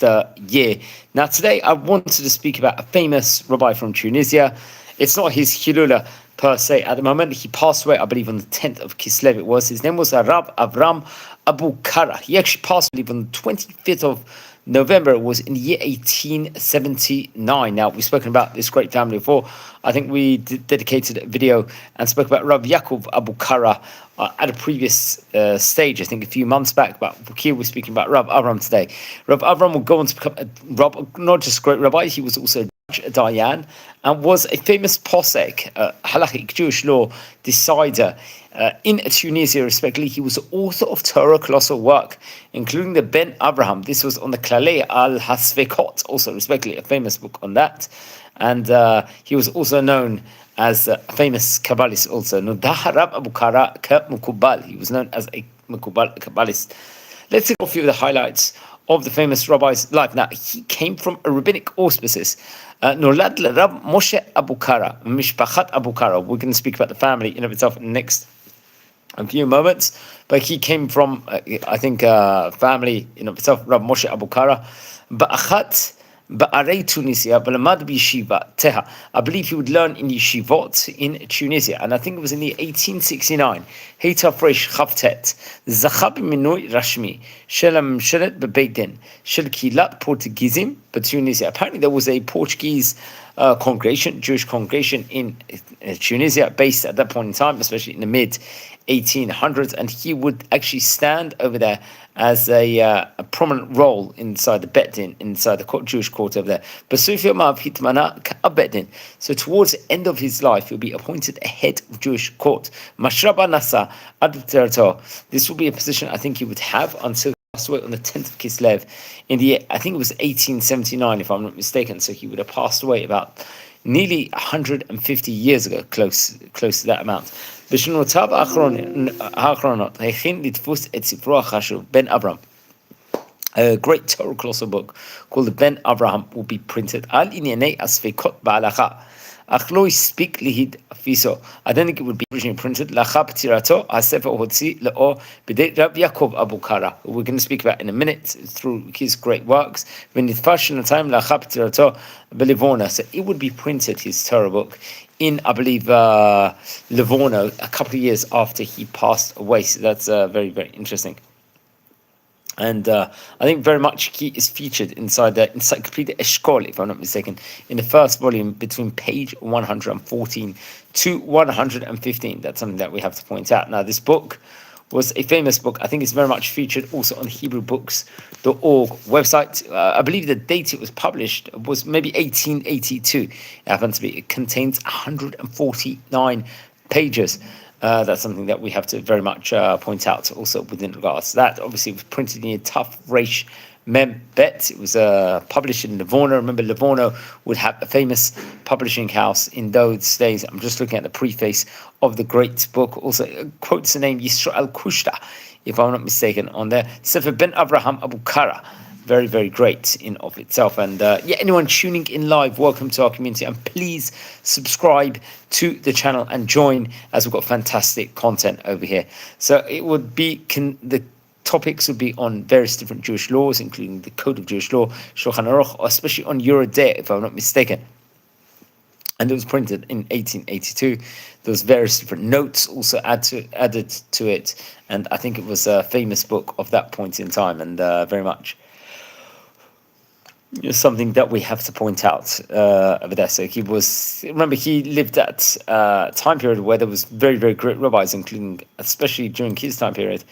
the year. Now, today I wanted to speak about a famous rabbi from Tunisia. It's not his Hilula per se at the moment. He passed away, I believe, on the 10th of Kislev it was. His name was Rabbi Abraham Abukara. He actually passed away on the 25th of November. It was in the year 1879. Now, we've spoken about this great family before. I think we dedicated a video and spoke about Rabbi Yaakov Abukara at a previous stage, I think a few months back. But here we're speaking about Rabbi Abraham today. Rabbi Abraham will go on to become not just a great rabbi, he was also a Diane, and was a famous posek, halachic Jewish law decider in Tunisia, respectively. He was the author of Torah colossal work, including the Ben Abraham. This was on the Klalei al Hasvekot, also respectively, a famous book on that. And he was also known as a famous Kabbalist also. Rabbi Abukara Mukubal. He was known as a Mukubal Kabbalist. Let's take a few of the highlights of the famous rabbi's life. Now, he came from a rabbinic auspices. Nolad Rab Moshe Abukara, Mishpachat Abukara. We're going to speak about the family in of itself in the next few moments. But he came from, I think, family in of itself, Rab Moshe Abukara. Ba'achat Ba'arei Tunisia, Balamad B'Yeshiva Teha. I believe he would learn in yeshivot in Tunisia, and I think it was in the 1869. Heita Fresh Chavtet, Zachab Minui Rashmi, Shelam Shelet Bebeit Din, Shel Kilat Portuguesim, but Tunisia. Apparently, there was a Portuguese congregation, Jewish congregation in Tunisia, based at that point in time, especially in the mid 1800s, and he would actually stand over there as a prominent role inside the Bet Din, inside the Jewish court over there. So towards the end of his life, he'll be appointed a head of Jewish court. This will be a position I think he would have until he passed away on the 10th of Kislev in the year, I think it was 1879, if I'm not mistaken. So he would have passed away about nearly 150 years ago, close to that amount. בשנותיו האחרונות הכין לתפוס את ספרו החשוב, Ben Abraham. A great Torah colossal book called the Ben Abraham will be printed על ענייני הספקות בהלכה, אך לא הספיק להדפיסו. I don't think it would be originally printed. לאחר פטירתו, הספר הוציא לאור בידי רבי יעקב אבוקרא. We're going to speak about in a minute through his great works. ונתפס שנתיים לאחר פטירתו בליבונה. So it would be printed, his Torah book, in, I believe, Livorno, a couple of years after he passed away. So that's very, very interesting. And I think very much he is featured inside the Encyclopedia Eshkol, if I'm not mistaken, in the first volume between page 114 to 115. That's something that we have to point out. Now, this book was a famous book. I think it's very much featured also on HebrewBooks.org website. I believe the date it was published was maybe 1882. It happens to be. It contains 149 pages. That's something that we have to very much point out also within regards to that. Obviously, it was printed in a tough Reish Mem Bet. It was published in Livorno. Remember, Livorno would have a famous publishing house in those days. I'm just looking at the preface of the great book. Also, it quotes the name Yisrael Kushta, if I'm not mistaken, on there. Sefer Ben Abraham Abukara. Very, very great in of itself. And anyone tuning in live, welcome to our community. And please subscribe to the channel and join, as we've got fantastic content over here. So it would be the topics would be on various different Jewish laws, including the Code of Jewish Law, Shulchan Aruch, especially on Eurodea, if I'm not mistaken. And it was printed in 1882. There was various different notes also added to it. And I think it was a famous book of that point in time, and very much something that we have to point out over there. So he lived at a time period where there was very, very great rabbis, including, especially during his time period,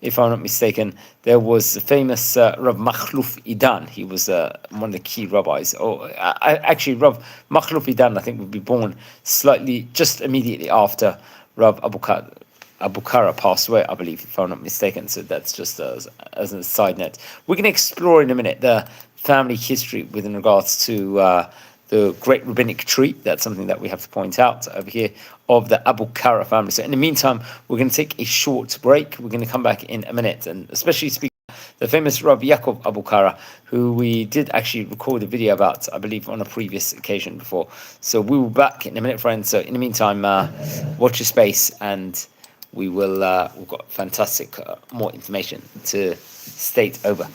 if I'm not mistaken, there was the famous Rav Machluf Idan. He was one of the key rabbis. Actually, Rav Machluf Idan, I think, would be born slightly just immediately after Rav Abukara passed away, I believe, if I'm not mistaken. So that's just as a side note. We're going to explore in a minute the family history within regards to the great rabbinic tree. That's something that we have to point out over here of the Abukara family. So in the meantime, we're going to take a short break. We're going to come back in a minute, and especially speak the famous Rabbi Yaakov Abukara, who we did actually record a video about, I believe, on a previous occasion before. So we will be back in a minute, friends. So in the meantime, watch your space, and we will. We've got fantastic more information to state over.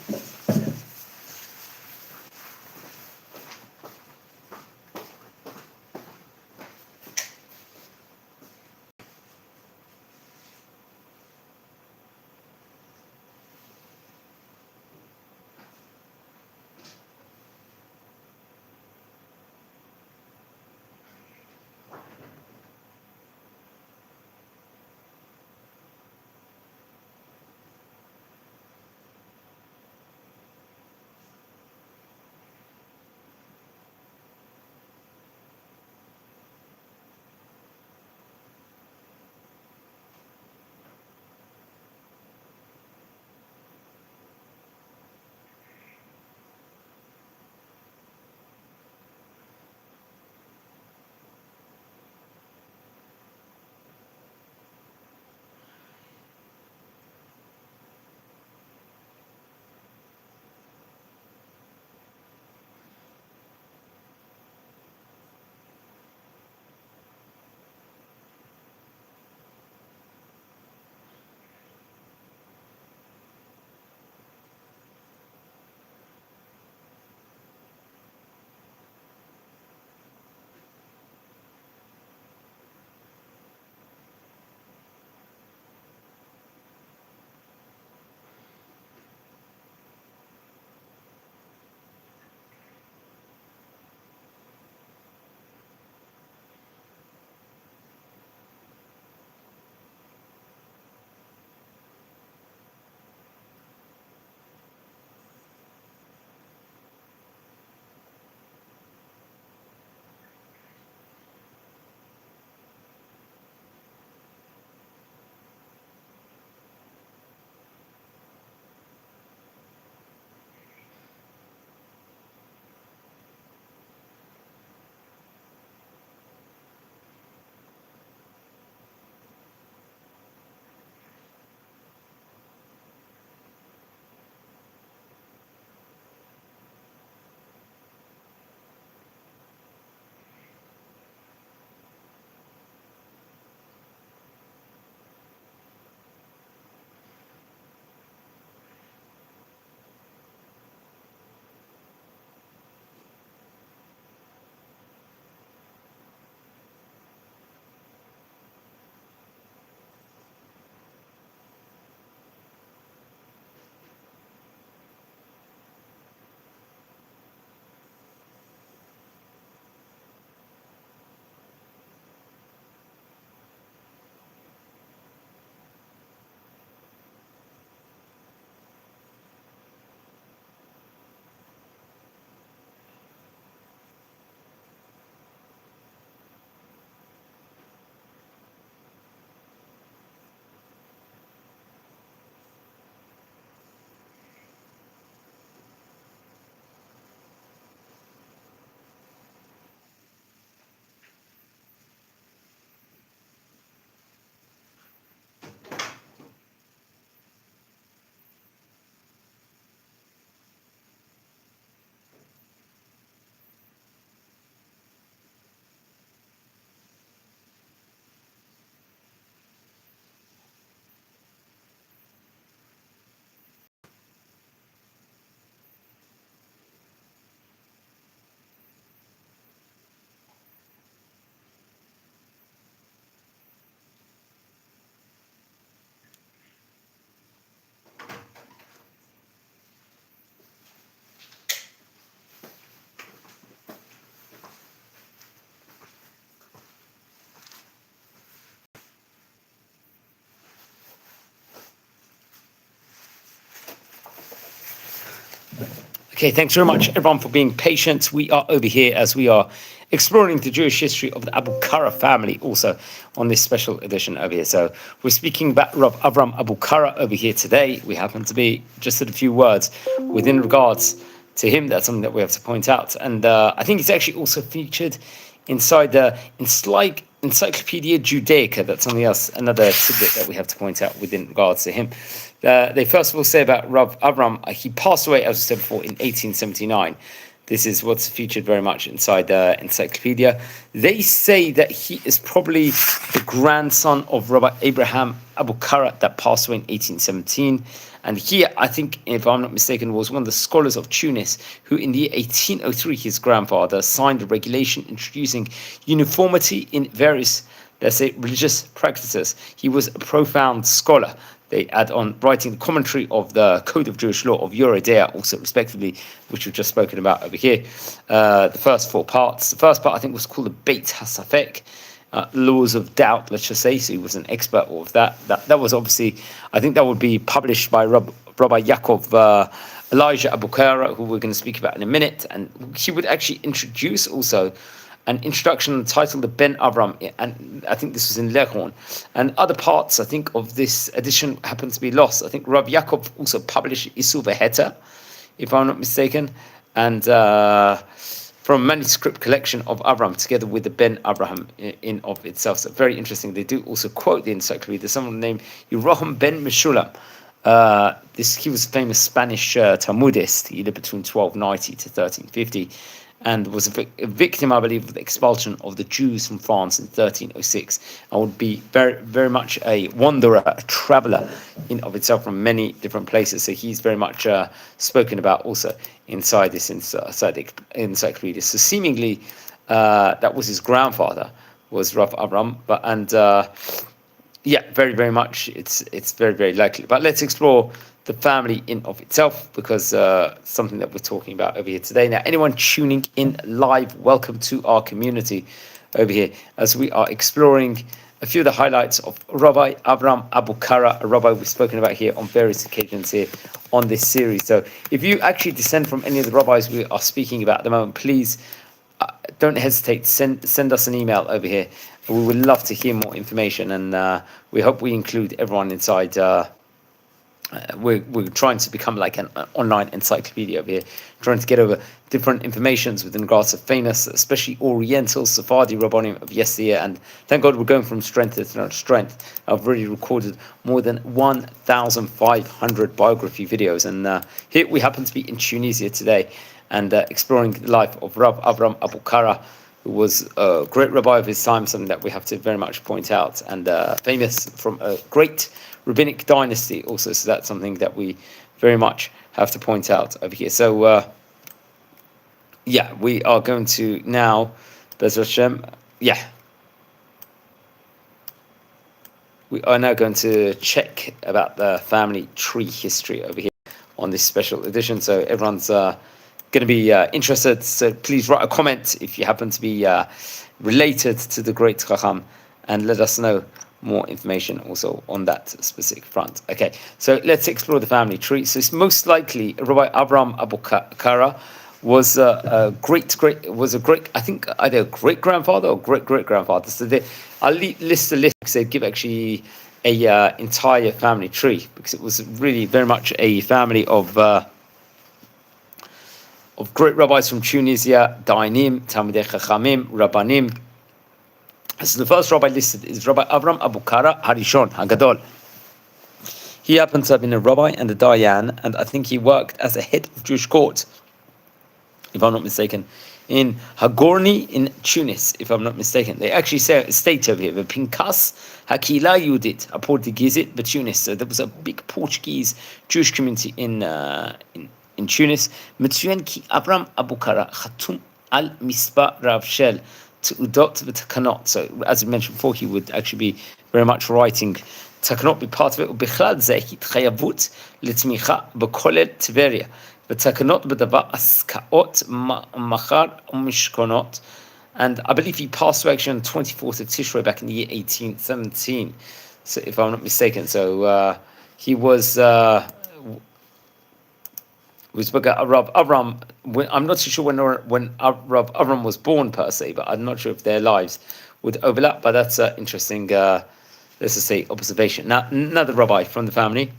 Okay, thanks very much, everyone, for being patient. We are over here as we are exploring the Jewish history of the Abukara family, also on this special edition over here. So we're speaking about Rabbi Abraham Abukara over here today. We happen to be just at a few words within regards to him. That's something that we have to point out. And I think it's actually also featured inside the Encyclopedia Judaica. That's something else, another tidbit that we have to point out within regards to him. They first of all say about Rabbi Abraham, he passed away, as I said before, in 1879. This is what's featured very much inside the encyclopedia. They say that he is probably the grandson of Rabbi Abraham Abukara that passed away in 1817. And he, I think, if I'm not mistaken, was one of the scholars of Tunis who in the year 1803, his grandfather signed a regulation introducing uniformity in various, let's say, religious practices. He was a profound scholar. They add on writing the commentary of the Code of Jewish Law of Yoredea, also respectively, which we've just spoken about over here. The first four parts. The first part, I think, was called the Beit HaSafek, Laws of Doubt, let's just say. So he was an expert of that. That was obviously, I think that would be published by Rabbi Yaakov Elijah Abukara, who we're going to speak about in a minute. And he would actually introduce also an introduction entitled the Ben Avram, and I think this was in Leghorn. And other parts, I think, of this edition happened to be lost. I think Rabbi Yaakov also published Isu Veheta, if I'm not mistaken, and from a manuscript collection of Avram, together with the Ben Abraham in of itself. So very interesting. They do also quote the encyclopedia. There's someone named Yeroham Ben Meshulam. He was a famous Spanish Talmudist. He lived between 1290 to 1350. And was a victim, I believe, of the expulsion of the Jews from France in 1306. And would be very, very much a wanderer, a traveller in of itself from many different places. So he's very much spoken about also inside this inside the encyclopedia. So seemingly that was his grandfather, was Rav Avram. Very, very much. It's very, very likely. But let's explore the family in of itself, because something that we're talking about over here today. Now, anyone tuning in live, welcome to our community over here as we are exploring a few of the highlights of Rabbi Abraham Abukara, a rabbi we've spoken about here on various occasions here on this series. So if you actually descend from any of the rabbis we are speaking about at the moment, please don't hesitate, send us an email over here. We would love to hear more information, and we hope we include everyone inside. We're trying to become like an online encyclopedia over here, trying to get over different informations within regards to famous, especially Oriental Sephardi Rabbanim of yesteryear. And thank God we're going from strength to strength. I've already recorded more than 1,500 biography videos. And here we happen to be in Tunisia today and exploring the life of Rabbi Abraham Abukara, who was a great rabbi of his time, something that we have to very much point out, and famous from a great rabbinic dynasty also. So that's something that we very much have to point out over here. So we are going to now, Be'ez Hashem, we are now going to check about the family tree history over here on this special edition. So everyone's going to be interested. So please write a comment if you happen to be related to the great Chacham, and let us know more information also on that specific front. Okay, so let's explore the family tree. So it's most likely Rabbi Abraham Abukara was a great, I think either great grandfather or great grandfather. So I'll list the list because they give actually a entire family tree, because it was really very much a family of great rabbis from Tunisia, Dainim, Talmidei Chachamim, Rabbanim. So the first rabbi listed is Rabbi Abraham Abukara Harishon Hagadol. He happens to have been a rabbi and a Dayan, and I think he worked as a head of Jewish court, if I'm not mistaken, in Hagorni in Tunis, if I'm not mistaken. They actually state over here, the Pinkas Hakila Yudit, a Portuguese but Tunis. So there was a big Portuguese Jewish community in Tunis. Mitsuyan ki Abraham Abukara Khatum al Mispa Rav Shel Udot v'takanot. So, as we mentioned before, he would actually be very much writing takanot, be part of it. ובכלל זה התחייבות לתמיכה בכולל טבריה, ותקנות בדבר עסקאות מחר ומשכונות. And I believe he passed away actually on the 24th of Tishrei back in the year 1817, so if I'm not mistaken. So he was We spoke about Rabbi Abraham. I'm not too sure when Rabbi Abraham was born per se, but I'm not sure if their lives would overlap. But that's an interesting, let's just say, observation. Now, another rabbi from the family.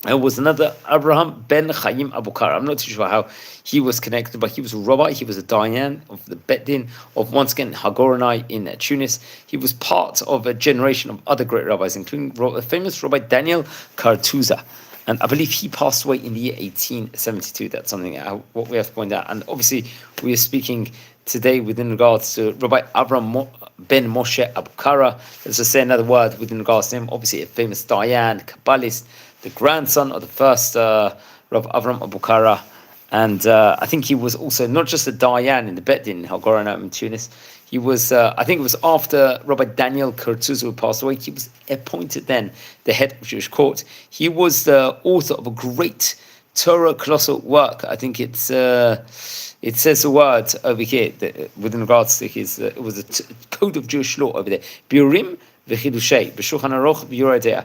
It was another Abraham ben Chaim Abukara. I'm not too sure how he was connected, but he was a rabbi. He was a Diyan of the Din of, once again, Hagoranai in Tunis. He was part of a generation of other great rabbis, including the famous Rabbi Daniel Kartuza. And I believe he passed away in the year 1872. That's something what we have to point out. And obviously, we are speaking today within regards to Rabbi Abraham ben Moshe Abukara. Let's just say another word within regards to him. Obviously, a famous Dayan, Kabbalist, the grandson of the first Rabbi Abraham Abukara. And I think he was also not just a Dayan in the Bet Din in Hagoranai in Tunis. He was, I think it was after Rabbi Daniel Kurtuz, who passed away, he was appointed then the head of Jewish court. He was the author of a great Torah colossal work. I think it says the word over here within regards to his, it was a code of Jewish law over there. Biurim v'chidushei, b'shulchan aruch v'yoredea.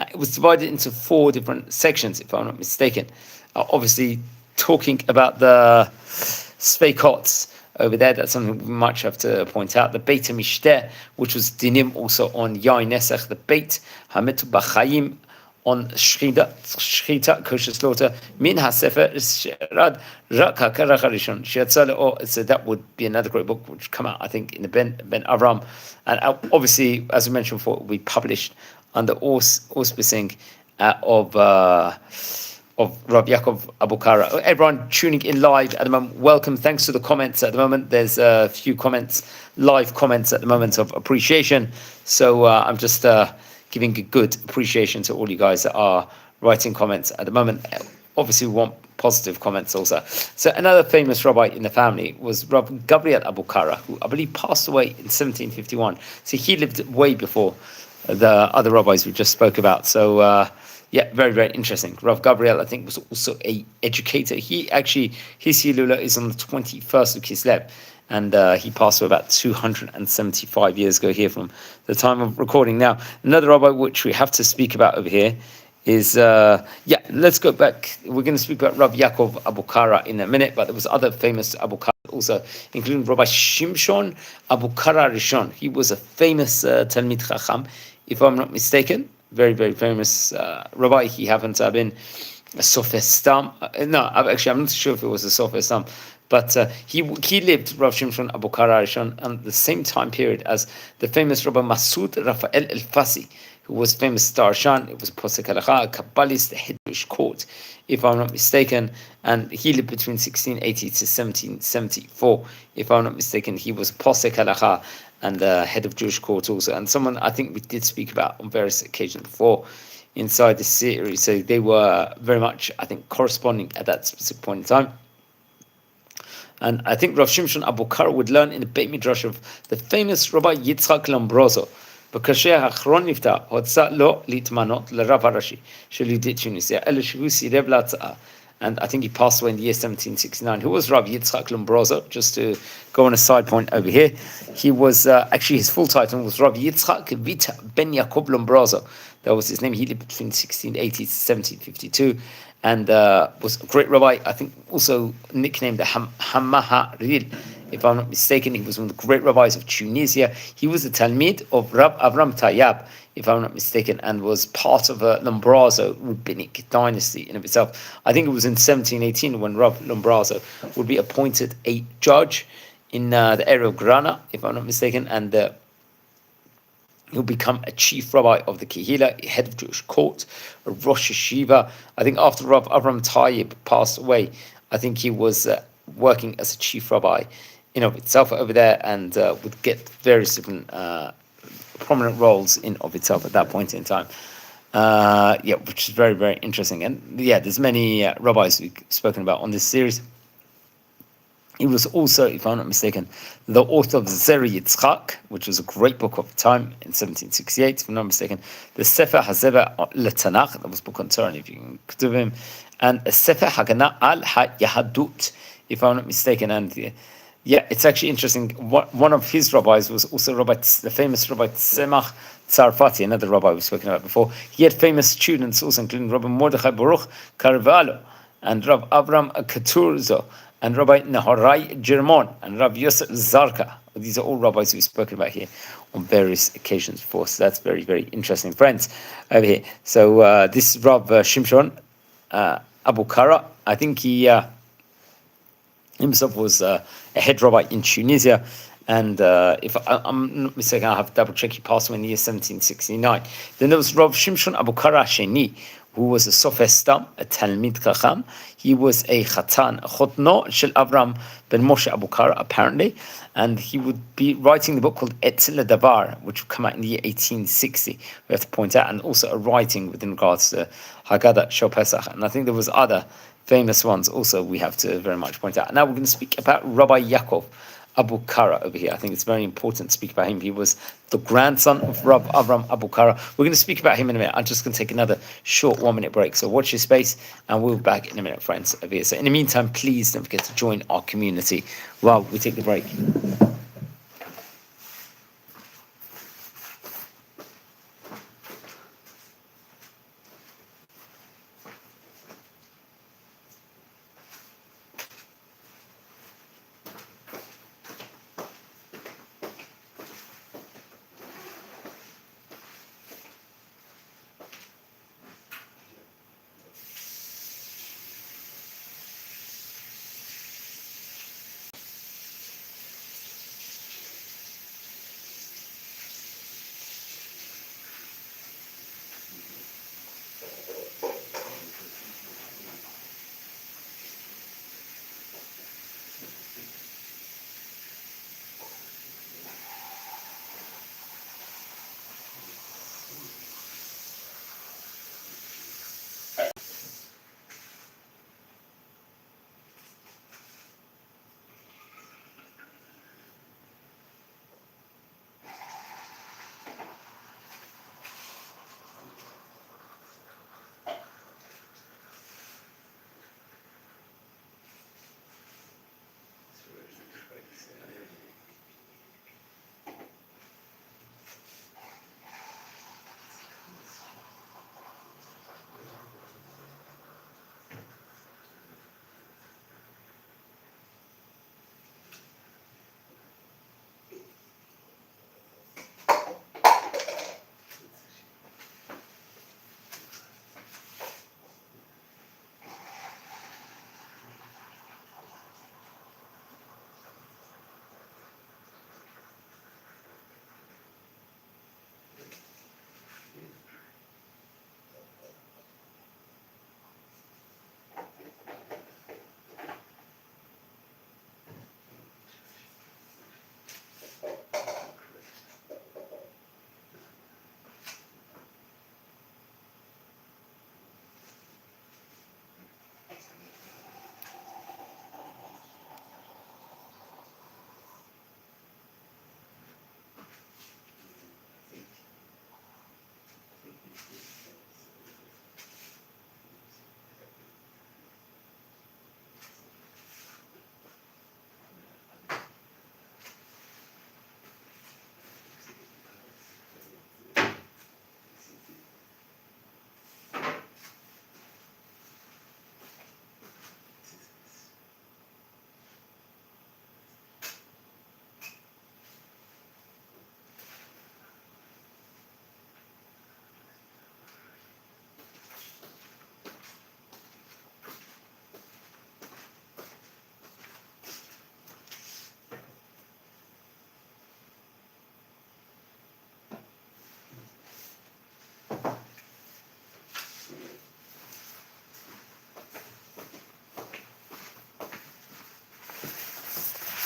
It was divided into 4 different sections, if I'm not mistaken. Obviously, talking about the Sveikots over there, that's something we might have to point out. The Beit HaMishteh, which was dinim also on Yain Nesach, the Beit HaMetu B'Chaim on Shchita, kosher slaughter, Min HaSefer Sherad Rak HaKarach HaRishon Sheyatzah Le'or. So that would be another great book which would come out, I think, in the Ben Avraham. And obviously, as we mentioned before, it will be published under auspicing of Rabbi Yaakov Abukara. Everyone tuning in live at the moment, welcome. Thanks for the comments at the moment. There's a few live comments at the moment of appreciation. So I'm just giving a good appreciation to all you guys that are writing comments at the moment. Obviously, we want positive comments also. So another famous rabbi in the family was Rabbi Gabriel Abukara, who I believe passed away in 1751. So he lived way before the other rabbis we just spoke about. So yeah, very, very interesting. Rav Gabriel, I think, was also an educator. His Hilula is on the 21st of Kislev, and he passed away about 275 years ago here from the time of recording. Now, another rabbi which we have to speak about over here is, let's go back. We're going to speak about Rabbi Yaakov Abukara in a minute, but there was other famous Abukara also, including Rabbi Shimshon Abukara Rishon. He was a famous Talmid Chacham, if I'm not mistaken. Very, very famous rabbi. He happened to have been a Sofer Stam. No, actually, I'm not sure if it was a Sofer Stam, but he lived, Rav Shimshon Abukara Rishon, at the same time period as the famous Rabbi Masud Raphael El-Fassi, who was famous Darshan. It was a Posek Halacha, a Kabbalist, the head of Jewish court, if I'm not mistaken, and he lived between 1680 to 1774, if I'm not mistaken. He was a Posek Halacha and the head of Jewish court also, and someone I think we did speak about on various occasions before inside the series. So they were very much, I think, corresponding at that specific point in time. And I think Rav Shimshon Abukara would learn in the Beit Midrash of the famous Rabbi Yitzchak Lombroso. וכאשר האחרון נפטר, הוצא לו להתמנות לרב הראשי של יהודי תוניסיה, אלא שהוא סירב להצעה. And I think he passed away in the year 1769. Who was Rabbi Yitzchak Lombroso? Just to go on a side point over here, he was actually, his full title was Rabbi Yitzchak Vita Ben Yaakov Lombroso. That was his name. He lived between 1680 to 1752, and was a great rabbi. I think also nicknamed the Hamaharil, if I'm not mistaken. He was one of the great rabbis of Tunisia. He was a Talmid of Rab Avram Tayyab, if I'm not mistaken, and was part of a Lombroso rabbinic dynasty in of itself. I think it was in 1718 when Rab Lombroso would be appointed a judge in the area of Grana, if I'm not mistaken, and he'll become a chief rabbi of the Kehila, head of Jewish court, a Rosh Yeshiva. I think after Rav Avram Tayyab passed away, I think he was working as a chief rabbi in of itself over there, and would get various different prominent roles in of itself at that point in time. Which is very, very interesting. And there's many rabbis we've spoken about on this series. He was also, if I'm not mistaken, the author of Zer Yitzchak, which was a great book of the time in 1768, if I'm not mistaken. The Sefer HaZever LeTanach, that was a book on Torah, if you can do him, and a Sefer Hagana al HaYahadut, if I'm not mistaken. And it's actually interesting. One of his rabbis was also the famous Rabbi Tzemach Tzarfati, another rabbi we've spoken about before. He had famous students also, including Rabbi Mordechai Baruch Carvalho. and Rav Abraham Katurzo, and Rabbi Nahorai Jermon, and Rav Yosef Zarka. These are all rabbis we've spoken about here on various occasions before. So that's very, very interesting, friends, over here. So this is Rav Shimshon Abukara. I think he himself was a head rabbi in Tunisia. And if I'm not mistaken, I have to double check, he passed away in the year 1769. Then there was Rav Shimshon Abukara Sheni, who was a Sofer Stam, a Talmid Chacham. He was a Chatan, a Chotno Shel Avraham ben Moshe Abukara, apparently. And he would be writing the book called Etzel Davar, which would come out in the year 1860. We have to point out, and also a writing within regards to Haggadah Shel Pesach. And I think there was other famous ones also we have to very much point out. Now we're going to speak about Rabbi Yaakov Abukara over here. I think it's very important to speak about him. He was the grandson of Rabbi Abraham Abukara. We're going to speak about him in a minute. I'm just going to take another short 1 minute break. So watch your space, and we'll be back in a minute, friends, over here. So in the meantime, please don't forget to join our community while we take the break.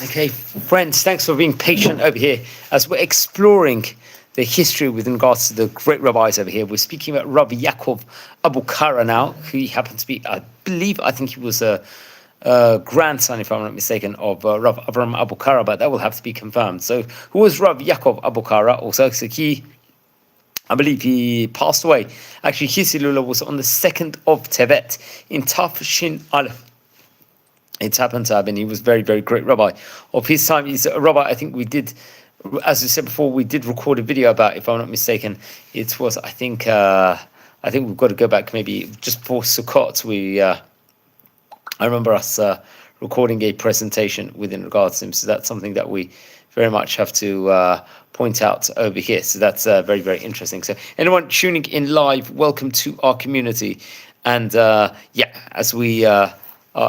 Okay, friends, thanks for being patient over here as we're exploring the history with regards to the great rabbis over here. We're speaking about Rabbi Yaakov Abukara now, who happened to be, I think he was a grandson, if I'm not mistaken, of Rabbi Abraham Abukara, but that will have to be confirmed. So who was Rabbi Yaakov Abukara? Also, so I believe he passed away. Actually, his Hilula was on the 2nd of Tevet in Taf Shin Aleph. It happened to have been, he was very, very great rabbi of his time. He's a rabbi, I think we did, as we said before, we did record a video about, if I'm not mistaken, it was, I think we've got to go back maybe just before Sukkot. I remember us recording a presentation within regards to him. So that's something that we very much have to point out over here. So that's very, very interesting. So anyone tuning in live, welcome to our community. And as we are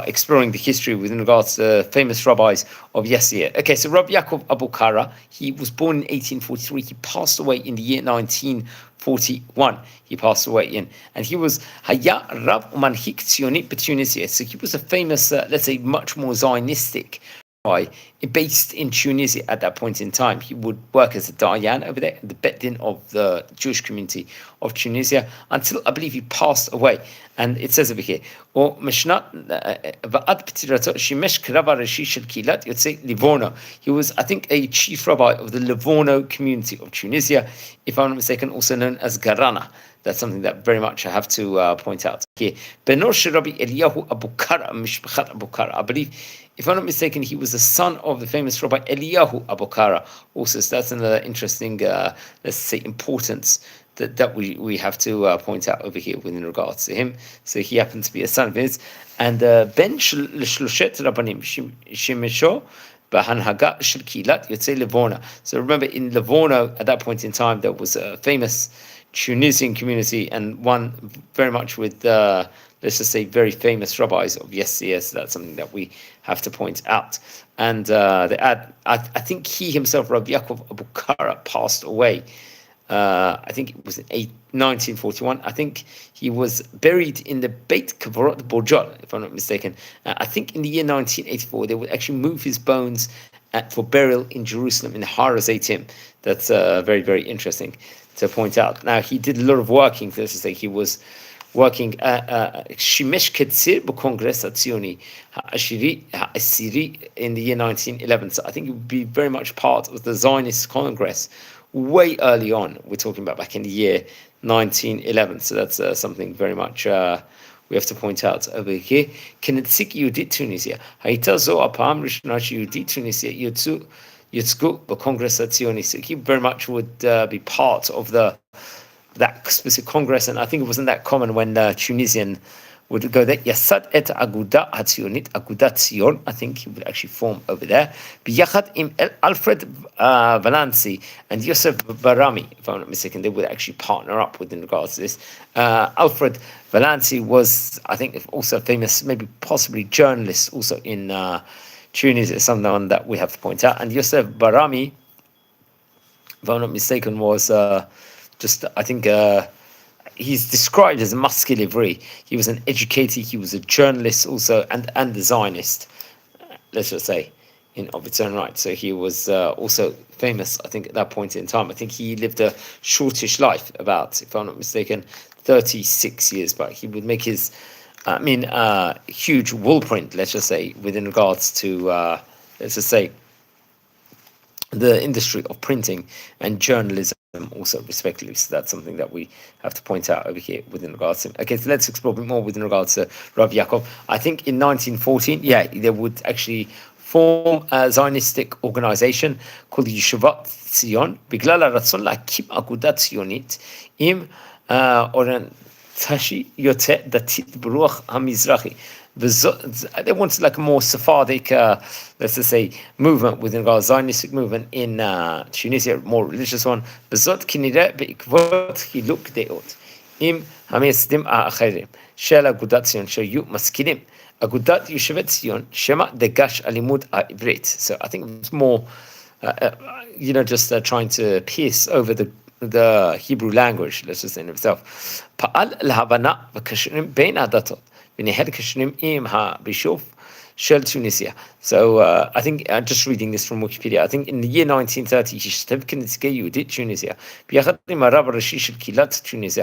exploring the history within regards to famous rabbis of yesteryear. Okay, so Rabbi Abukara, he was born in 1843. He passed away in the year 1941. He passed away in, and he was Haya Rab Manhik Tzionit Tunisia. So he was a famous, let's say, much more Zionistic rabbi based in Tunisia at that point in time. He would work as a Diyan over there, the Bet Din of the Jewish community of Tunisia, until I believe he passed away. And it says over here, or Mishnat Va'ad Ptirato Shimesh Krava Rashi Shel Kilat Yotzei Livorno. He was, I think, a chief rabbi of the Livorno community of Tunisia, if I'm not mistaken, also known as Garana. That's something that very much I have to point out here. Benor Rabbi Eliyahu Abukara Mishpachat Abukara. I believe, if I'm not mistaken, he was the son of the famous Rabbi Eliyahu Abukara. Also, so that's another interesting, let's say, importance that we have to point out over here within regards to him. So he happened to be a son of his. And Ben Shloshet Rabbanim Shemesho B'Hanhaga Shel Kilat Yotzei Livorno. So remember, in Livorno, at that point in time, there was a famous Tunisian community, and one very much with, let's just say, very famous rabbis of yesteryear. So that's something that we have to point out. And I think he himself, Rabbi Yaakov Abukara, passed away. I think it was in 1941. I think he was buried in the Beit Kvarot Borjol, if I'm not mistaken. I think in the year 1984, they would actually move his bones for burial in Jerusalem, in Har HaZeitim. That's very, very interesting to point out. Now, he did a lot of working. Let's just say he was working Shimesh Ketzir b'Kongress HaTzioni Ha'asiri in the year 1911. So I think it would be very much part of the Zionist Congress way early on. We're talking about back in the year 1911. So that's something very much we have to point out over here. K'netzik Yehudit Tunisia. Hayita zo apam rishona Yehudit Tunisia Yitzku b'Kongress HaTzioni. So he very much would be part of that specific congress, and I think it wasn't that common when Tunisian would go there. Yasad et Aguda HaTzionit, Aguda Tzion, I think he would actually form over there. B'yachad im Alfred Valanci and Yosef Barami, if I'm not mistaken, they would actually partner up within regards to this. Alfred Valanci was, I think, also a famous, maybe possibly journalist also in Tunisia, someone that we have to point out. And Yosef Barami, if I'm not mistaken, was just, I think, he's described as a muscular. He was an educator, he was a journalist also, and a Zionist, let's just say, in of its own right. So he was also famous, I think, at that point in time. I think he lived a shortish life, about, if I'm not mistaken, 36 years, but he would make his, huge wool print, let's just say, within regards to, let's just say, the industry of printing and journalism also respectively. So that's something that we have to point out over here within regards to him. Okay, so let's explore a bit more within regards to Rav Yaakov. I think in 1914, they would actually form a Zionistic organization called Yeshivat Tzion, Biglal HaRatzon La'akim Agudat Tzionit Im Orientashi Yotzeh Datit B'Ruach HaMizrachi. They wanted like a more Sephardic, let's just say, movement within the Zionistic movement in Tunisia, more religious one. Bezot kinireh be'ikvot hiluk deot im hamiyasdim ha'acherim shel agudat Tzion shayu maskilim agudat Yeshivat Tzion shema degash alimud ha'ivrit. So I think it was more, just trying to pierce over the Hebrew language, let's just say in itself. Pa'al l'havana v'kashrim bein hadatot. So I think, just reading this from Wikipedia, I think in the year 1930, Tunisia,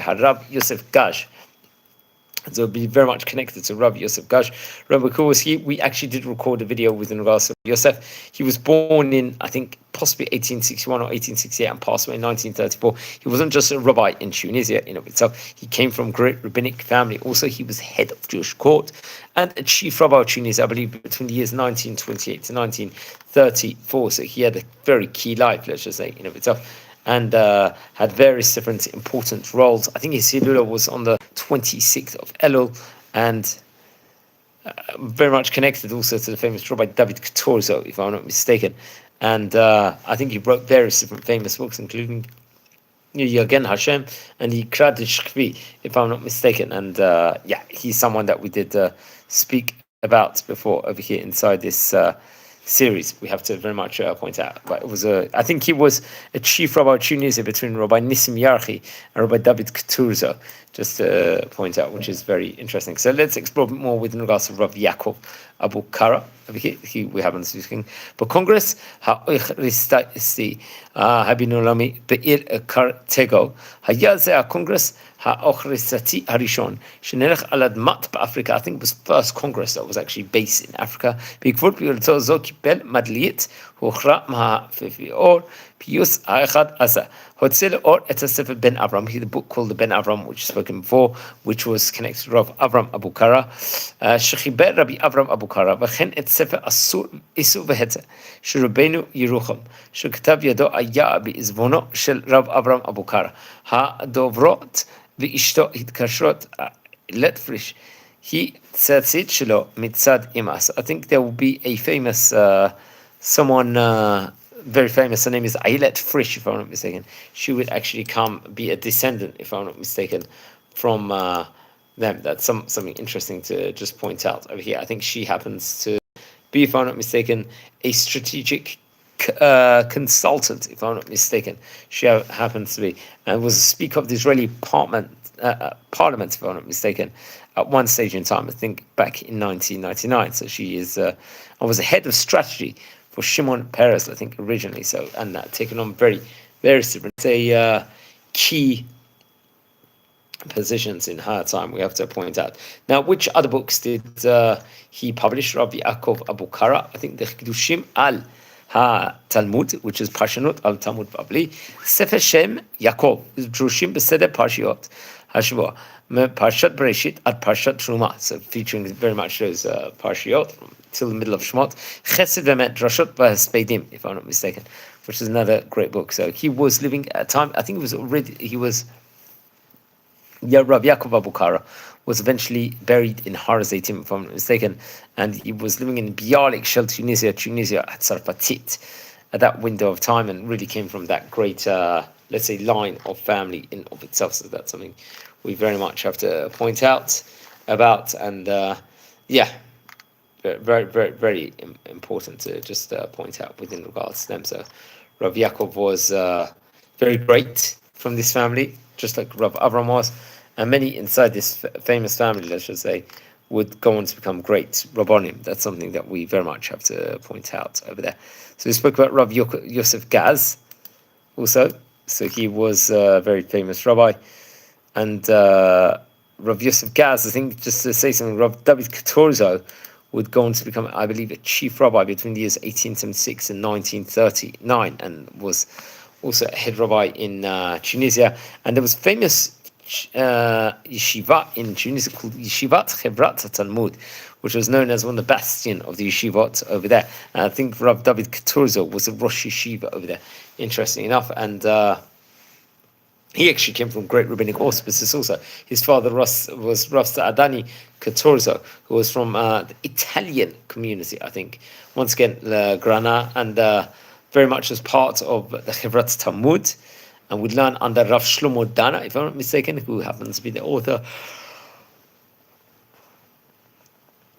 Harab Yosef Gaj. So it'll be very much connected to Rabbi Yosef Gaj. Rabbi Abraham, we actually did record a video with regards to Yosef. He was born in, I think, possibly 1861 or 1868 and passed away in 1934. He wasn't just a rabbi in Tunisia in of itself. He came from a great rabbinic family. Also, he was head of Jewish court and a chief rabbi of Tunisia, I believe, between the years 1928 to 1934. So he had a very key life, let's just say, in of itself. And had various different important roles. I think his Hilula was on the 26th of Elul, and very much connected also to the famous Rabbi David Katorzo, if I'm not mistaken. And I think he wrote various different famous books, including Yagen Hashem and Yikra Shkvi, if I'm not mistaken. And he's someone that we did speak about before over here inside this series. We have to very much point out. But it was I think he was a chief rabbi of Tunisia between Rabbi Nissim Yarchi and Rabbi David Katurzo, just to point out, which is very interesting. So let's explore a bit more with regards to Rabbi Yaakov Abukara. We happen to be speaking. But Congress ha-oich habinolami be'ir kartego hayazeh Congress ha-ochrisati harishon shenelech alad mat b'Africa. I think it was first Congress that was actually based in Africa. B'ikvot b'yolto zo kipel madliit huchra ma'afior pius ha'echad asa hotzel or etasef ben Abraham. The book called the Ben Abraham, which is spoken before, which was connected to Rabbi Abraham Abukara. Shechiber Rabbi Abraham Abukara v'chen et sefer asur isu v'hetze sherabeinu Yerucham shekatav yado aya be'izvono shel Rabbi Abraham Abukara ha'dovrot v'ishto hitkashrot let frish he tzatzit shelo mitzad imas. I think there will be a famous someone very famous. Her name is Ailet Frisch, if I'm not mistaken. She would actually be a descendant, if I'm not mistaken, from them. That's something interesting to just point out over here. I think she happens to be, if I'm not mistaken, a strategic consultant, if I'm not mistaken. She happens to be, and was a speaker of the Israeli parliament, if I'm not mistaken, at one stage in time, I think back in 1999. So she is, I was a head of strategy for Shimon Peres, I think, originally. So, and taken on various different, key positions in her time, we have to point out. Now, which other books did he publish? Rabbi Yaakov Abukara, I think the Chidushim al ha-Talmud, which is Parshanut al Talmud Babli, Sefer Shem Yaakov, Drushim Beseder Parshiot, Hashua, Parshat Bereshit at Parshat Truma, so featuring very much those Parshiot till the middle of Shemot, Chesed Vemet Drashot V'Haspedim, if I'm not mistaken, which is another great book. So he was living at a time, I think Rabbi Yaakov Abukara was eventually buried in Har Zaitim, if I'm not mistaken, and he was living in Bialik Shel Tunisia at Sarfatit, at that window of time, and really came from that great, let's say, line of family in of itself. So that's something we very much have to point out about, and very, very, very important to just point out within regards to them. So Rav Yaakov was very great from this family, just like Rav Abraham was, and many inside this famous family, let's just say, would go on to become great Rabbonim. That's something that we very much have to point out over there. So we spoke about Rav Yosef Gaz also. So he was a very famous rabbi. And Rav Yosef Gaz, I think, just to say something, Rav David Katorzo would go on to become, I believe, a chief rabbi between the years 1876 and 1939, and was also a head rabbi in Tunisia. And there was famous yeshiva in Tunisia called Yeshivat Chevrat Talmud, which was known as one of the bastion of the yeshivot over there. And I think Rav David Katurzo was a Rosh Yeshiva over there, interesting enough. And he actually came from great rabbinic auspices also. His father was Rav Sa'adani Katurzo, who was from the Italian community, I think. Once again, Grana, and very much as part of the Chevrat Talmud, and would learn under Rav Shlomo Dana, if I'm not mistaken, who happens to be the author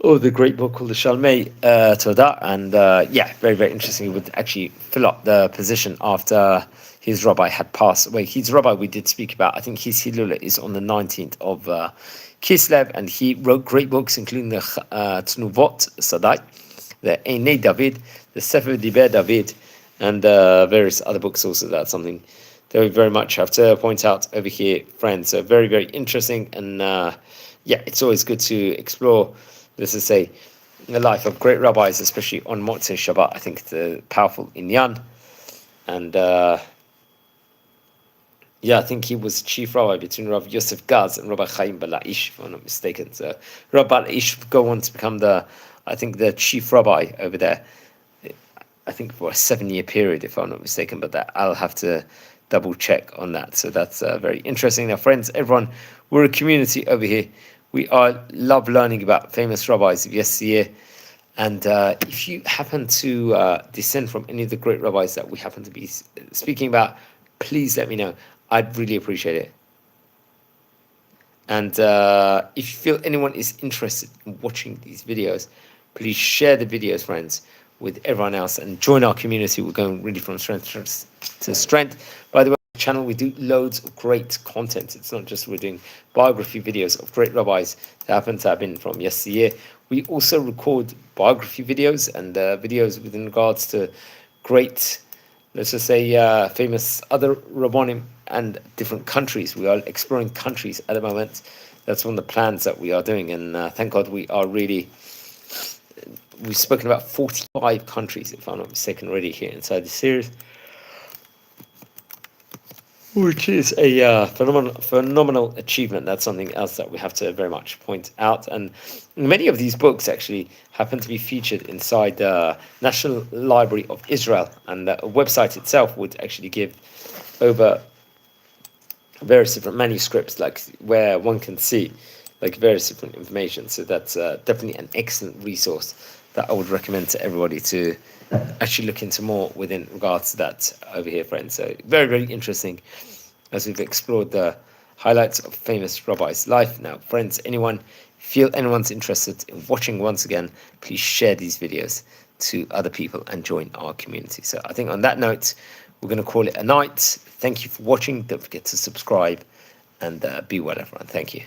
of the great book called the Shalmei Todah. And very, very interesting. He would actually fill up the position after his rabbi had passed away. His rabbi we did speak about, I think his Hilula is on the 19th of Kislev, and he wrote great books, including the Tnuvot Sadai, the Einei David, the Sefer Diber David, and various other books also. That's something that we very much have to point out over here, friends. So very, very interesting, and it's always good to explore, let's just say, the life of great rabbis, especially on Motzei Shabbat. I think it's a powerful inyan, and I think he was chief rabbi between Rav Yosef Gaz and Rabbi Chaim Balaish, if I'm not mistaken. So Rabbi Balaish would go on to become the chief rabbi over there, I think for a 7-year period, if I'm not mistaken, but that I'll have to double check on that. So that's very interesting. Now, friends, everyone, we're a community over here We love learning about famous rabbis of yesteryear. And if you happen to descend from any of the great rabbis that we happen to be speaking about, please let me know. I'd really appreciate it. And if you feel anyone is interested in watching these videos, please share the videos, friends, with everyone else and join our community. We're going really from strength to strength. By the way, on the channel, we do loads of great content. It's not just we're doing biography videos of great rabbis that happen to have been from yesteryear. We also record biography videos and videos within regards to great, let's just say, famous other rabbonim and different countries. We are exploring countries at the moment. That's one of the plans that we are doing. And thank God we've spoken about 45 countries, if I'm not mistaken, already here inside the series, which is a phenomenal achievement. That's something else that we have to very much point out. And many of these books actually happen to be featured inside the National Library of Israel. And the website itself would actually give over various different manuscripts, like where one can see like various different information. So that's definitely an excellent resource that I would recommend to everybody to actually look into more within regards to that over here, friends. So very, very interesting as we've explored the highlights of famous rabbis' life. Now, friends, anyone's interested in watching once again, please share these videos to other people and join our community. So I think on that note, we're going to call it a night. Thank you for watching. Don't forget to subscribe and be well, everyone. Thank you.